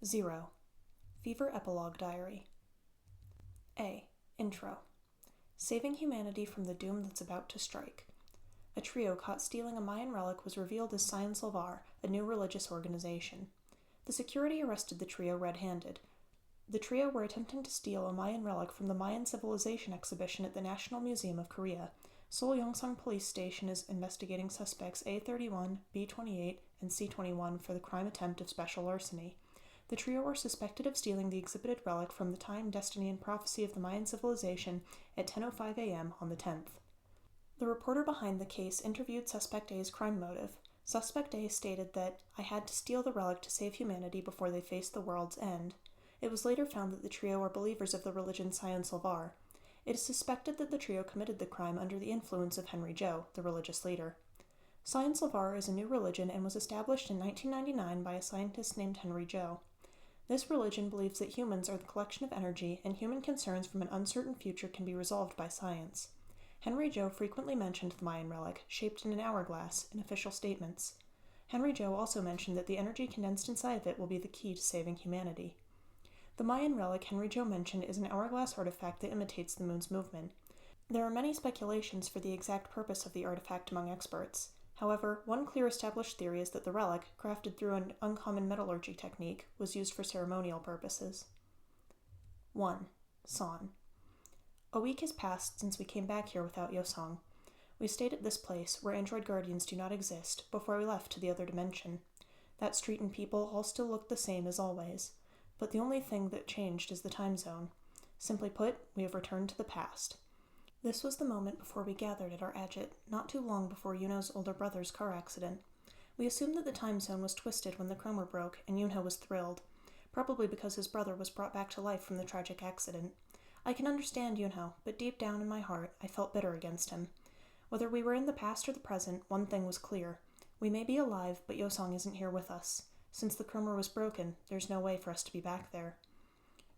0. Fever Epilogue Diary. A. Intro. Saving humanity from the doom that's about to strike. A trio caught stealing a Mayan relic was revealed as Science Lavar, a new religious organization. The security arrested the trio red-handed. The trio were attempting to steal a Mayan relic from the Mayan Civilization exhibition at the National Museum of Korea. Seoul Yongsan Police Station is investigating suspects A31, B28, and C21 for the crime attempt of special larceny. The trio were suspected of stealing the exhibited relic from the time, destiny, and prophecy of the Mayan civilization at 10:05 a.m. on the 10th. The reporter behind the case interviewed Suspect A's crime motive. Suspect A stated that, "I had to steal the relic to save humanity before they faced the world's end." It was later found that the trio are believers of the religion Science Lavar. It is suspected that the trio committed the crime under the influence of Henry Jo, the religious leader. Science Lavar is a new religion and was established in 1999 by a scientist named Henry Jo. This religion believes that humans are the collection of energy, and human concerns from an uncertain future can be resolved by science. Henry Jo frequently mentioned the Mayan relic, shaped in an hourglass, in official statements. Henry Jo also mentioned that the energy condensed inside of it will be the key to saving humanity. The Mayan relic Henry Jo mentioned is an hourglass artifact that imitates the moon's movement. There are many speculations for the exact purpose of the artifact among experts. However, one clear established theory is that the relic, crafted through an uncommon metallurgy technique, was used for ceremonial purposes. 1. San. A week has passed since we came back here without Yosong. We stayed at this place, where android guardians do not exist, before we left to the other dimension. That street and people all still look the same as always, but the only thing that changed is the time zone. Simply put, we have returned to the past. This was the moment before we gathered at our adjut, not too long before Yunho's older brother's car accident. We assumed that the time zone was twisted when the Cromer broke, and Yunho was thrilled, probably because his brother was brought back to life from the tragic accident. I can understand Yunho, but deep down in my heart, I felt bitter against him. Whether we were in the past or the present, one thing was clear. We may be alive, but Yosong isn't here with us. Since the Cromer was broken, there's no way for us to be back there.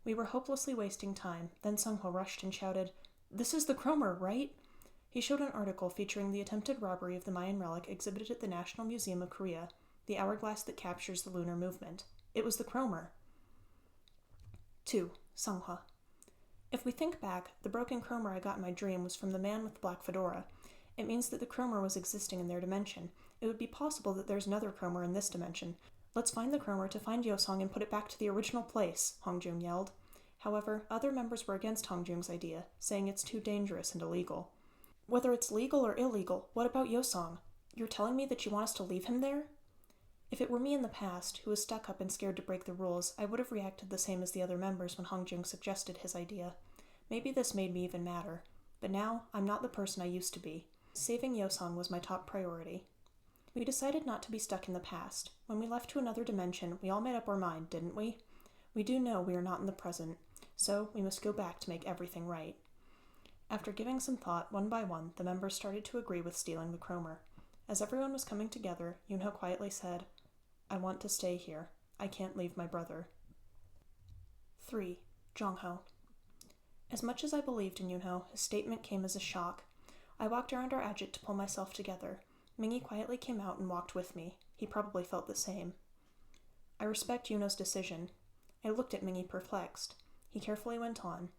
We were hopelessly wasting time, then Sungho rushed and shouted, "This is the Cromer, right?" He showed an article featuring the attempted robbery of the Mayan relic exhibited at the National Museum of Korea, the hourglass that captures the lunar movement. It was the Cromer. 2. Sungho. If we think back, the broken Cromer I got in my dream was from the man with the black fedora. It means that the Cromer was existing in their dimension. It would be possible that there's another Cromer in this dimension. "Let's find the Cromer to find Yosong and put it back to the original place," Hongjung yelled. However, other members were against Hongjung's idea, saying it's too dangerous and illegal. "Whether it's legal or illegal, what about Yosong? You're telling me that you want us to leave him there?" If it were me in the past, who was stuck up and scared to break the rules, I would have reacted the same as the other members when Hongjung suggested his idea. Maybe this made me even madder. But now, I'm not the person I used to be. Saving Yosong was my top priority. We decided not to be stuck in the past. When we left to another dimension, we all made up our mind, didn't we? We do know we are not in the present, so we must go back to make everything right. After giving some thought, one by one, the members started to agree with stealing the Cromer. As everyone was coming together, Yunho quietly said, "I want to stay here. I can't leave my brother." 3. Jongho. As much as I believed in Yunho, his statement came as a shock. I walked around our adjut to pull myself together. Mingy quietly came out and walked with me. He probably felt the same. "I respect Yunho's decision." I looked at Mingy perplexed. He carefully went on.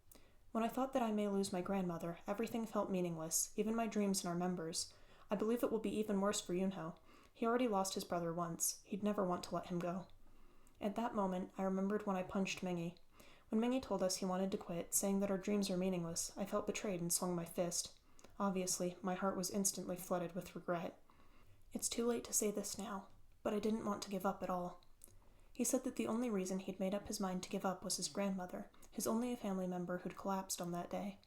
"When I thought that I may lose my grandmother, everything felt meaningless, even my dreams and our members. I believe it will be even worse for Yunho. He already lost his brother once. He'd never want to let him go." At that moment, I remembered when I punched Mingy. When Mingy told us he wanted to quit, saying that our dreams are meaningless, I felt betrayed and swung my fist. Obviously, my heart was instantly flooded with regret. It's too late to say this now, but I didn't want to give up at all. He said that the only reason he'd made up his mind to give up was his grandmother, his only family member who'd collapsed on that day.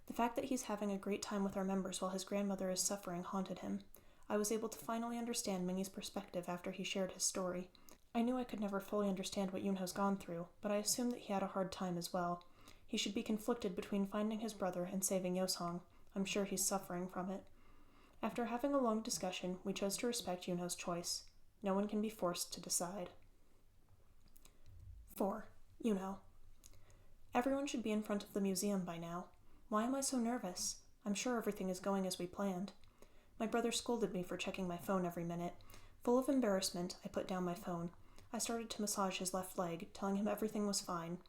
The fact that he's having a great time with our members while his grandmother is suffering haunted him. I was able to finally understand Mingy's perspective after he shared his story. I knew I could never fully understand what Yunho's gone through, but I assumed that he had a hard time as well. He should be conflicted between finding his brother and saving Yosong. I'm sure he's suffering from it. After having a long discussion, we chose to respect Yunho's choice. No one can be forced to decide. 4. Yunho. Everyone should be in front of the museum by now. Why am I so nervous? I'm sure everything is going as we planned. My brother scolded me for checking my phone every minute. Full of embarrassment, I put down my phone. I started to massage his left leg, telling him everything was fine.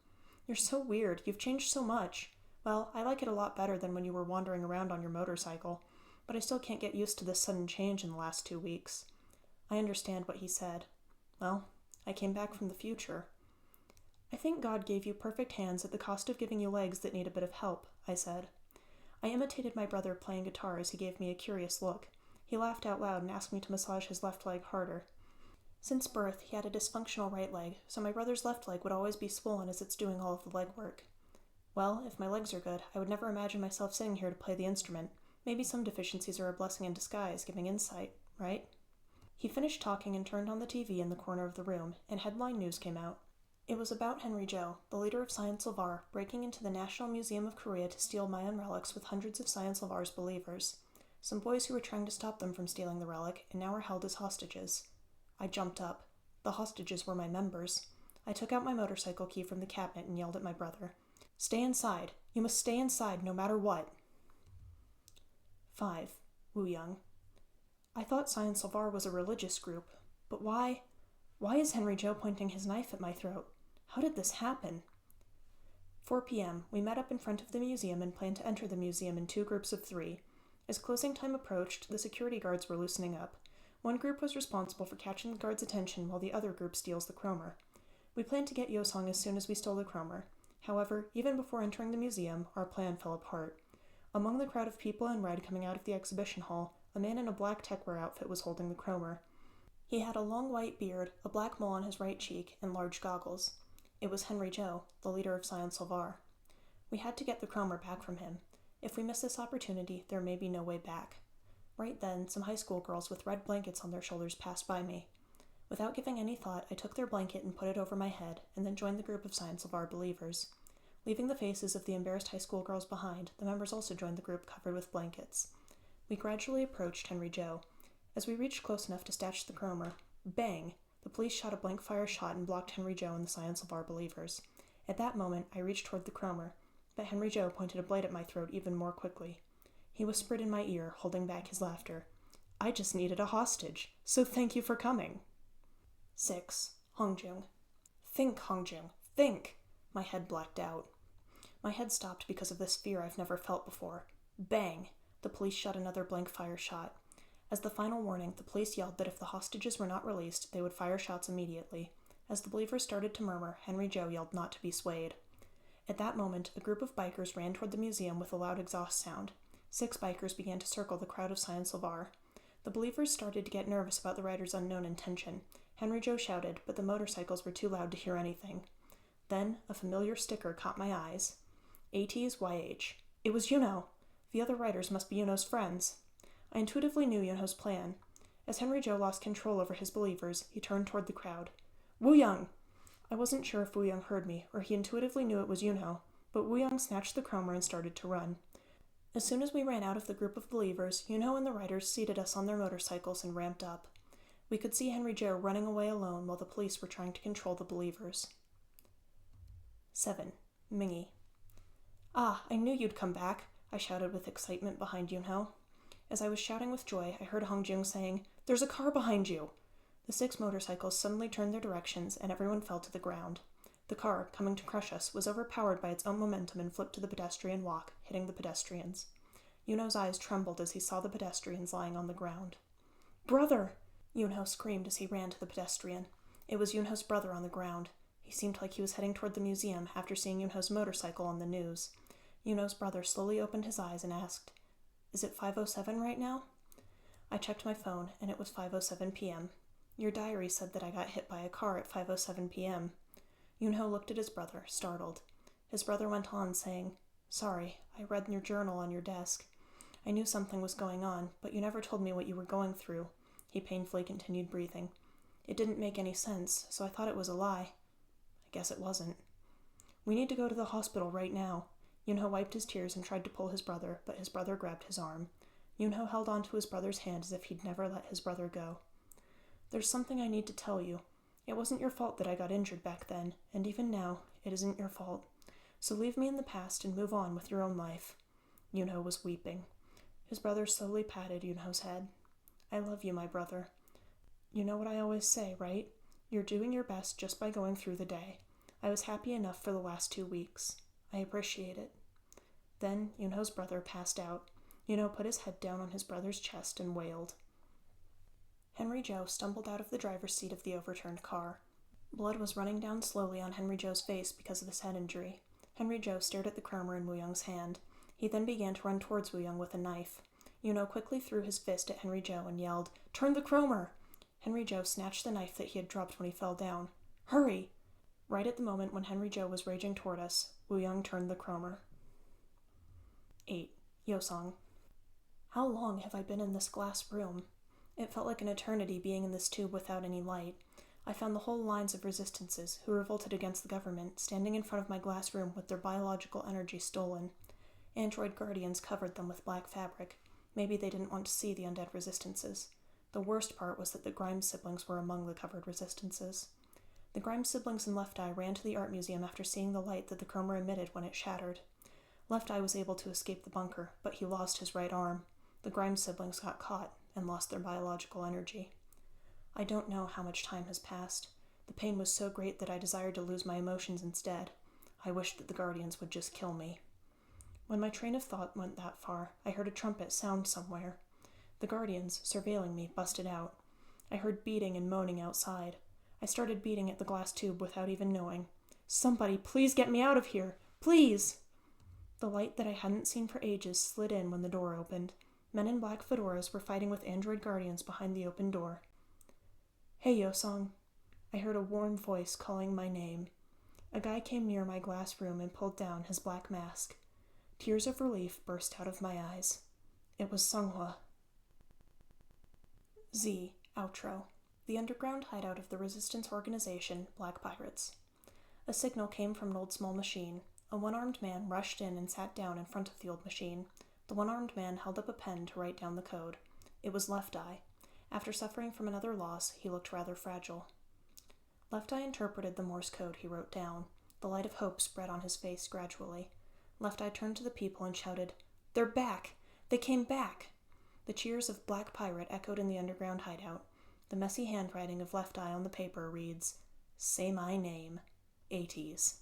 "You're so weird. You've changed so much." "Well, I like it a lot better than when you were wandering around on your motorcycle, but I still can't get used to this sudden change in the last 2 weeks. I understand what he said. "Well, I came back from the future." "I think God gave you perfect hands at the cost of giving you legs that need a bit of help," I said. I imitated my brother playing guitar as he gave me a curious look. He laughed out loud and asked me to massage his left leg harder. Since birth, he had a dysfunctional right leg, so my brother's left leg would always be swollen as it's doing all of the leg work. Well, if my legs are good, I would never imagine myself sitting here to play the instrument. Maybe some deficiencies are a blessing in disguise, giving insight, right? He finished talking and turned on the TV in the corner of the room, and headline news came out. It was about Henry Joe, the leader of Science Lavar, breaking into the National Museum of Korea to steal Mayan relics with hundreds of Science Lavar's believers. Some boys who were trying to stop them from stealing the relic and now are held as hostages. I jumped up. The hostages were my members. I took out my motorcycle key from the cabinet and yelled at my brother. "Stay inside. You must stay inside no matter what." 5. Wu Young. I thought Science Lavar was a religious group, but why? Why is Henry Joe pointing his knife at my throat? How did this happen? 4 p.m. We met up in front of the museum and planned to enter the museum in 2 groups of 3. As closing time approached, the security guards were loosening up. One group was responsible for catching the guards' attention while the other group steals the Cromer. We planned to get Yosong as soon as we stole the Cromer. However, even before entering the museum, our plan fell apart. Among the crowd of people in red coming out of the exhibition hall, a man in a black techwear outfit was holding the Cromer. He had a long white beard, a black mole on his right cheek, and large goggles. It was Henry Joe, the leader of Science Lavar. We had to get the Cromer back from him. If we miss this opportunity, there may be no way back. Right then, some high school girls with red blankets on their shoulders passed by me. Without giving any thought, I took their blanket and put it over my head, and then joined the group of Science Lavar believers. Leaving the faces of the embarrassed high school girls behind, the members also joined the group covered with blankets. We gradually approached Henry Joe. As we reached close enough to snatch the Cromer, bang! The police shot a blank-fire shot and blocked Henry Joe and the Science Lavar believers. At that moment, I reached toward the Cromer, but Henry Joe pointed a blade at my throat even more quickly. He whispered in my ear, holding back his laughter. "I just needed a hostage, so thank you for coming." 6. Hongjung. "Think, Hongjung, think!" My head blacked out. My head stopped because of this fear I've never felt before. Bang! The police shot another blank-fire shot. As the final warning, the police yelled that if the hostages were not released, they would fire shots immediately. As the believers started to murmur, Henry Joe yelled not to be swayed. At that moment, a group of bikers ran toward the museum with a loud exhaust sound. 6 bikers began to circle the crowd of Science Lavar. The believers started to get nervous about the rider's unknown intention. Henry Joe shouted, but the motorcycles were too loud to hear anything. Then, a familiar sticker caught my eyes. ATEEZ YH. It was Yuno! The other riders must be Yuno's friends. I intuitively knew Yuno's plan. As Henry Joe lost control over his believers, he turned toward the crowd. "Wu Young!" I wasn't sure if Wu Young heard me, or he intuitively knew it was Yuno, but Wu Young snatched the Cromer and started to run. As soon as we ran out of the group of believers, Yuno and the riders seated us on their motorcycles and ramped up. We could see Henry Joe running away alone while the police were trying to control the believers. 7. Mingy. "Ah, I knew you'd come back," I shouted with excitement behind Yuno. As I was shouting with joy, I heard Hongjung saying, "There's a car behind you!" The 6 motorcycles suddenly turned their directions, and everyone fell to the ground. The car, coming to crush us, was overpowered by its own momentum and flipped to the pedestrian walk, hitting the pedestrians. Yuno's eyes trembled as he saw the pedestrians lying on the ground. "Brother!" Yuno screamed as he ran to the pedestrian. It was Yuno's brother on the ground. He seemed like he was heading toward the museum after seeing Yuno's motorcycle on the news. Yuno's brother slowly opened his eyes and asked, "Is it 5:07 right now?" I checked my phone, and it was 5:07 p.m. Your diary said that I got hit by a car at 5:07 p.m. Yuno looked at his brother, startled. His brother went on, saying, "Sorry, I read in your journal on your desk. I knew something was going on, but you never told me what you were going through." He painfully continued breathing. "It didn't make any sense, so I thought it was a lie. I guess it wasn't. We need to go to the hospital right now." Yuno wiped his tears and tried to pull his brother, but his brother grabbed his arm. Yuno held on to his brother's hand as if he'd never let his brother go. "There's something I need to tell you. It wasn't your fault that I got injured back then, and even now, it isn't your fault. So leave me in the past and move on with your own life." Yuno was weeping. His brother slowly patted Yuno's head. "I love you, my brother. You know what I always say, right? You're doing your best just by going through the day. I was happy enough for the last 2 weeks. I appreciate it." Then Yunho's brother passed out. Yunho put his head down on his brother's chest and wailed. Henry Joe stumbled out of the driver's seat of the overturned car. Blood was running down slowly on Henry Joe's face because of his head injury. Henry Joe stared at the Cromer in Woo-young's hand. He then began to run towards Woo-young with a knife. Yunho quickly threw his fist at Henry Joe and yelled, "Turn the Cromer!" Henry Joe snatched the knife that he had dropped when he fell down. "Hurry!" Right at the moment when Henry Joe was raging toward us, Woo-young turned the Cromer. 8. Yosong. How long have I been in this glass room? It felt like an eternity being in this tube without any light. I found the whole lines of resistances, who revolted against the government, standing in front of my glass room with their biological energy stolen. Android guardians covered them with black fabric. Maybe they didn't want to see the undead resistances. The worst part was that the Grimes siblings were among the covered resistances. The Grimes siblings and Left Eye ran to the art museum after seeing the light that the Cromer emitted when it shattered. Left Eye was able to escape the bunker, but he lost his right arm. The Grimes siblings got caught and lost their biological energy. I don't know how much time has passed. The pain was so great that I desired to lose my emotions instead. I wished that the Guardians would just kill me. When my train of thought went that far, I heard a trumpet sound somewhere. The Guardians, surveilling me, busted out. I heard beating and moaning outside. I started beating at the glass tube without even knowing. "Somebody, please get me out of here! Please!" The light that I hadn't seen for ages slid in when the door opened. Men in black fedoras were fighting with android guardians behind the open door. "Hey, Yosong." I heard a warm voice calling my name. A guy came near my glass room and pulled down his black mask. Tears of relief burst out of my eyes. It was Sunghwa. Z. Outro. The underground hideout of the resistance organization, Black Pirates. A signal came from an old small machine. A one-armed man rushed in and sat down in front of the old machine. The one-armed man held up a pen to write down the code. It was Left Eye. After suffering from another loss, he looked rather fragile. Left Eye interpreted the Morse code he wrote down. The light of hope spread on his face gradually. Left Eye turned to the people and shouted, "They're back! They came back!" The cheers of Black Pirate echoed in the underground hideout. The messy handwriting of Left Eye on the paper reads, "Say my name, ATEEZ."